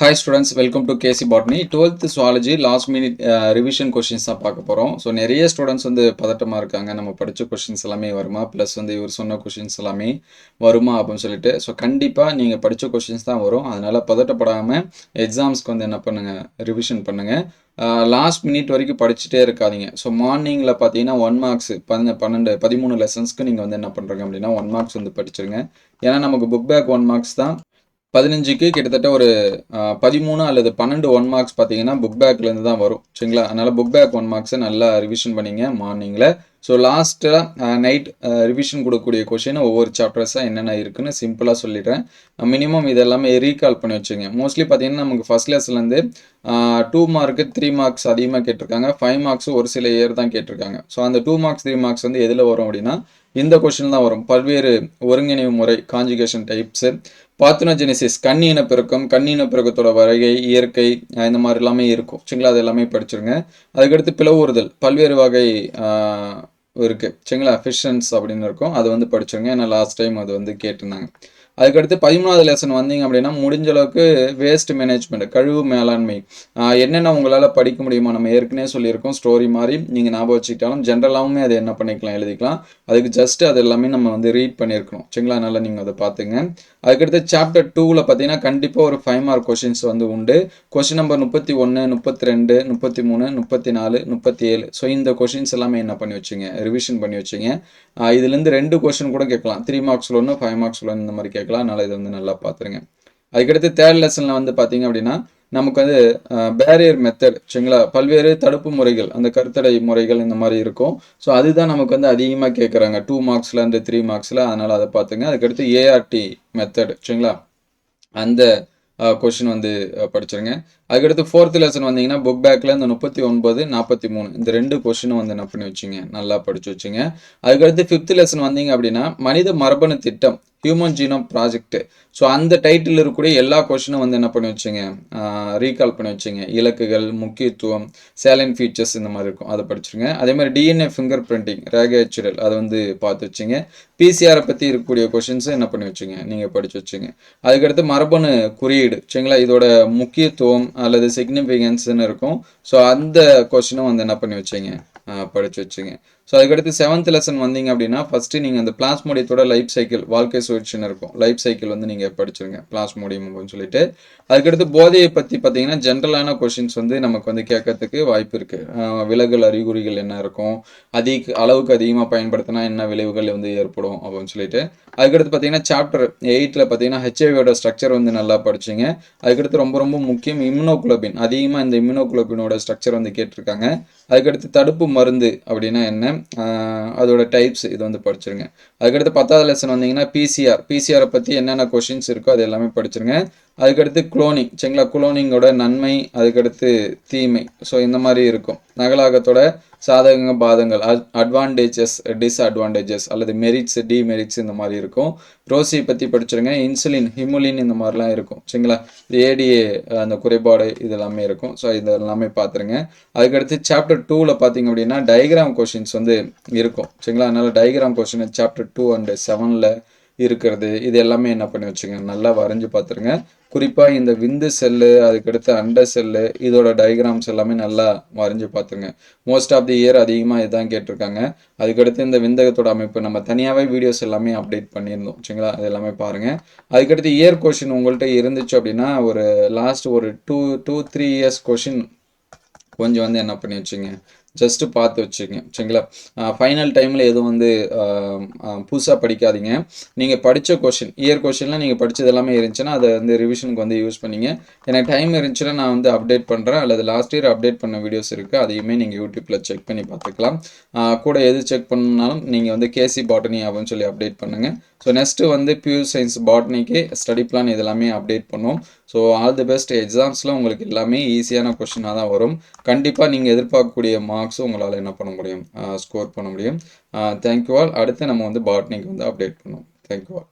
Hi students, welcome to KC Botany. 12th Zoology last minute revision questions தான் பார்க்க போகிறோம். So நிறைய students வந்து பதட்டமாக இருக்காங்க. நம்ம படித்த கொஷின்ஸ் எல்லாமே வருமா, ப்ளஸ் வந்து இவர் சொன்ன கொஷின்ஸ் எல்லாமே வருமா அப்படின்னு சொல்லிட்டு. ஸோ கண்டிப்பாக நீங்கள் படித்த கொஷின்ஸ் தான் வரும். அதனால் பதட்டப்படாமல் எக்ஸாம்ஸ்க்கு வந்து என்ன பண்ணுங்கள், ரிவிஷன் பண்ணுங்கள். லாஸ்ட் மினிட் வரைக்கும் படிச்சுட்டே இருக்காதீங்க. ஸோ மார்னிங்கில் பார்த்தீங்கன்னா 1 மார்க்ஸ் 13 லெசன்ஸ்க்கு நீங்கள் வந்து என்ன பண்ணுறீங்க அப்படின்னா 1 மார்க்ஸ் வந்து படிச்சிருங்க. ஏன்னா நமக்கு புக் பேக் 1 மார்க்ஸ் தான். 15க்கு கிட்டத்தட்ட ஒரு 13 அல்லது 12 1 மார்க்ஸ் பார்த்தீங்கன்னா புக் பேக்லேருந்து தான் வரும். சரிங்களா? அதனால் புக் பேக் 1 மார்க்ஸை நல்லா ரிவிஷன் பண்ணிங்க மார்னிங்கில். ஸோ லாஸ்ட்டில் நைட் ரிவிஷன் கொடுக்கக்கூடிய கொஷின் ஒவ்வொரு சாப்டர்ஸாக என்னென்ன இருக்குன்னு சிம்பிளாக சொல்லிடுறேன். மினிமம் இது எல்லாமே ரீகால் பண்ணி வச்சுங்க. மோஸ்ட்லி பார்த்தீங்கன்னா நமக்கு ஃபஸ்ட் லெசன்லேருந்து 2 மார்க்கு 3 மார்க்ஸ் அதிகமாக கேட்டிருக்காங்க. 5 மார்க்ஸ் ஒரு சில இயர் தான் கேட்டிருக்காங்க. ஸோ அந்த 2 மார்க்ஸ் 3 மார்க்ஸ் வந்து எதில் வரும் அப்படின்னா இந்த கொஷின் தான் வரும். பல்வேறு ஒருங்கிணைவு முறை கான்ஜுகேஷன் டைப்ஸு, பார்த்தினோஜெனிசிஸ் கன்னி இனப்பெருக்கம், கன்னி இனப்பெருக்கத்தோட வருகை, இயற்கை, இந்த மாதிரி எல்லாமே இருக்கும். சரிங்களா? அது எல்லாமே படிச்சிருங்க. அதுக்கடுத்து பிளவுறுதல் பல்வேறு வகை இருக்குது. சரிங்களா? ஃபிஷன்ஸ் அப்படின்னு இருக்கும், அது வந்து படிச்சிருங்க. ஏன்னா லாஸ்ட் டைம் அது வந்து கேட்டிருந்தாங்க. அதுக்கடுத்து 13வது லெசன் வந்தீங்க அப்படின்னா முடிஞ்ச அளவுக்கு வேஸ்ட் மேனேஜ்மெண்ட், கழிவு மேலாண்மை, என்னென்ன உங்களால் படிக்க முடியுமோ நம்ம ஏற்கனவே சொல்லியிருக்கோம். ஸ்டோரி மாதிரி நீங்கள் ஞாபகம் வச்சுக்கிட்டாலும் ஜென்ரலாகவுமே அதை என்ன பண்ணிக்கலாம், எழுதிக்கலாம். அதுக்கு ஜஸ்ட் அது எல்லாமே நம்ம வந்து ரீட் பண்ணியிருக்கணும். சரிங்களா? அதனால் நீங்கள் அதை பார்த்துங்க. அதுக்கடுத்து சாப்டர் 2ல் பார்த்தீங்கன்னா கண்டிப்பாக ஒரு 5 மார்க் கொஷின்ஸ் வந்து உண்டு. Question number 31, 32, 33, 34, 37. ஸோ இந்த கொஷின்ஸ் எல்லாமே என்ன பண்ணி வச்சுங்க, ரிவிஷன் பண்ணி வச்சுங்க. இதுலேருந்து 2 கொஷின் கூட கேட்கலாம். 3 மார்க்ஸில் ஒன்று, 5 மார்க்ஸில் ஒன்று, இந்த மாதிரி கேட்கலாம். அதனால் இதை வந்து நல்லா பார்த்துருங்க. அதுக்கடுத்து தேர்ட் லெசனில் வந்து பார்த்தீங்க அப்படின்னா நமக்கு வந்து பேரியர் மெத்தட், சரிங்களா, பல்வேறு தடுப்பு முறைகள், அந்த கருத்தடை முறைகள் இந்த மாதிரி இருக்கும். ஸோ அதுதான் நமக்கு வந்து அதிகமாக கேட்குறாங்க 2 மார்க்ஸ்லேருந்து 3 மார்க்ஸில். அதனால் அதை பார்த்துங்க. அதுக்கடுத்து ஏஆர்டி மெத்தட், சரிங்களா, அந்த கொஷின் வந்து படிச்சிருங்க. அதுக்கடுத்து 4th லெசன் வந்தீங்கன்னா புக் பேக்கில் இந்த 39, 43 இந்த 2 கொஷினும் வந்து என்ன பண்ணி வச்சுங்க, நல்லா படிச்சு வச்சுங்க. அதுக்கடுத்து 5th லெசன் வந்தீங்க அப்படின்னா மனித மரபணு திட்டம், ஹியூமன் ஜீனோம் ப்ராஜெக்ட். ஸோ அந்த டைட்டில் இருக்கக்கூடிய எல்லா கொஷினும் வந்து என்ன பண்ணி வச்சுங்க, ரீகால் பண்ணி வச்சுங்க. இலக்குகள், முக்கியத்துவம், சேலன் ஃபீச்சர்ஸ் இந்த மாதிரி இருக்கும், அதை படிச்சுருங்க. அதே மாதிரி டிஎன்ஏ ஃபிங்கர் பிரிண்டிங், ரேகச்சுரல், அதை வந்து பார்த்து வச்சுங்க. பிசிஆரை பற்றி இருக்கக்கூடிய கொஷின்ஸை என்ன பண்ணி வச்சுங்க, நீங்கள் படித்து வச்சுங்க. அதுக்கடுத்து மரபணு குறியீடு, சரிங்களா, இதோட முக்கியத்துவம் அல்லது சிக்னிஃபிகன்ஸ்ன்னு இருக்கும். ஸோ அந்த கொஷினும் வந்து என்ன பண்ணி வச்சுங்க, படித்து வச்சுங்க. ஸோ அதுக்கடுத்து 7th லெசன் வந்தீங்க அப்படின்னா ஃபஸ்ட்டு நீங்கள் அந்த பிளாஸ்மோடியத்தோட லைஃப் சைக்கிள், வாழ்க்கை சுழற்சின்னு இருக்கும், லைஃப் சைக்கிள் வந்து நீங்கள் படிச்சிருங்க, பிளாஸ்மோடியம் அப்படின்னு சொல்லிட்டு. அதுக்கடுத்து போதையை பற்றி பார்த்தீங்கன்னா ஜென்ரலான கொஷின்ஸ் வந்து நமக்கு வந்து கேட்கறதுக்கு வாய்ப்பு இருக்குது. விலகல் அறிகுறிகள் என்ன இருக்கும், அளவுக்கு அதிகமாக பயன்படுத்தினா என்ன விளைவுகள் வந்து ஏற்படும் அப்படின்னு சொல்லிட்டு. அதுக்கடுத்து பார்த்தீங்கன்னா சாப்டர் 8ல் பார்த்தீங்கன்னா ஹெச்ஐவியோட ஸ்ட்ரக்சர் வந்து நல்லா படிச்சிங்க. அதுக்கடுத்து ரொம்ப ரொம்ப முக்கியம் இம்யூனோகுளோபின், அதிகமாக இந்த இம்யூனோகுளோபினோட ஸ்ட்ரக்சர் வந்து கேட்டிருக்காங்க. அதுக்கடுத்து தடுப்பு மருந்து அப்படின்னா என்ன, அதோட டைப்ஸ், இது வந்து படிச்சிருங்க. அதுக்கடுத்து 10வது லெசன் வந்தீங்கன்னா பிசிஆரை பற்றி என்னென்ன கொஷின்ஸ் இருக்கோ அது எல்லாமே படிச்சிருங்க. அதுக்கடுத்து குளோனிங், சரிங்களா, குளோனிங்கோட நன்மை, அதுக்கடுத்து தீமை, ஸோ இந்த மாதிரி இருக்கும். நகலாகத்தோட சாதகங்க பாதங்கள், அட்வான்டேஜஸ், டிஸ்அட்வான்டேஜஸ் அல்லது மெரிட்ஸ், டிமெரிட்ஸ் இந்த மாதிரி இருக்கும். ரோசி பற்றி படிச்சிருங்க. இன்சுலின், ஹிமுலின் இந்த மாதிரிலாம் இருக்கும். சரிங்களா? ஏடிஏ அந்த குறைபாடு இது எல்லாமே இருக்கும். ஸோ இது எல்லாமே பார்த்துருங்க. அதுக்கடுத்து சாப்டர் 2ல் பார்த்தீங்க அப்படின்னா டயக்ராம் கொஷின்ஸ் வந்து இருக்கும். சரிங்களா? அதனால் டயக்ராம் கொஷின் சாப்டர் 2 and 7ல் இருக்கிறது இது எல்லாமே என்ன பண்ணி வச்சுங்க, நல்லா வரைஞ்சி பார்த்துருங்க. குறிப்பாக இந்த விந்து செல்லு, அதுக்கடுத்து அண்ட செல்லு, இதோட டயக்ராம்ஸ் எல்லாமே நல்லா வரைஞ்சி பார்த்துருங்க. மோஸ்ட் ஆஃப் தி இயர் அதிகமாக இதுதான் கேட்டிருக்காங்க. அதுக்கடுத்து இந்த விந்தகத்தோட அமைப்பு நம்ம தனியாகவே வீடியோஸ் எல்லாமே அப்டேட் பண்ணியிருந்தோம். சரிங்களா? அது எல்லாமே பாருங்கள். அதுக்கடுத்து இயர் கொஷின் உங்கள்கிட்ட இருந்துச்சு அப்படின்னா ஒரு லாஸ்ட் ஒரு 2-3 இயர்ஸ் கொஷின் கொஞ்சம் வந்து என்ன பண்ணி வச்சுங்க, ஜஸ்ட்டு பார்த்து வச்சுங்க. சரிங்களா? ஃபைனல் டைமில் எதுவும் வந்து புதுசாக படிக்காதீங்க. நீங்கள் படித்த கொஷின், இயர் கொஷின்லாம் நீங்கள் படித்தது எல்லாமே இருந்துச்சுன்னா அதை வந்து ரிவிஷனுக்கு வந்து யூஸ் பண்ணிங்க. எனக்கு டைம் இருந்துச்சுன்னா நான் வந்து அப்டேட் பண்ணுறேன், அல்லது லாஸ்ட் இயர் அப்டேட் பண்ண வீடியோஸ் இருக்குது, அதையுமே நீங்கள் யூடியூப்பில் செக் பண்ணி பார்த்துக்கலாம். கூட எது செக் பண்ணாலும் நீங்கள் வந்து கேசி பாட்டனி அப்படின்னு சொல்லி அப்டேட் பண்ணுங்கள். ஸோ நெக்ஸ்ட்டு வந்து பியூர் சயின்ஸ் பாட்னிக்கு ஸ்டடி பிளான் இதெல்லாமே அப்டேட் பண்ணுவோம். So all the best. எக்ஸாம்ஸில் உங்களுக்கு எல்லாமே ஈஸியான கொஷினாக தான் வரும். கண்டிப்பாக நீங்கள் எதிர்பார்க்கக்கூடிய மார்க்ஸும் உங்களால் என்ன பண்ண முடியும், ஸ்கோர் பண்ண முடியும். Thank you all. அடுத்து நம்ம வந்து பாட்னிக்கு வந்து அப்டேட் பண்ணுவோம். Thank you all.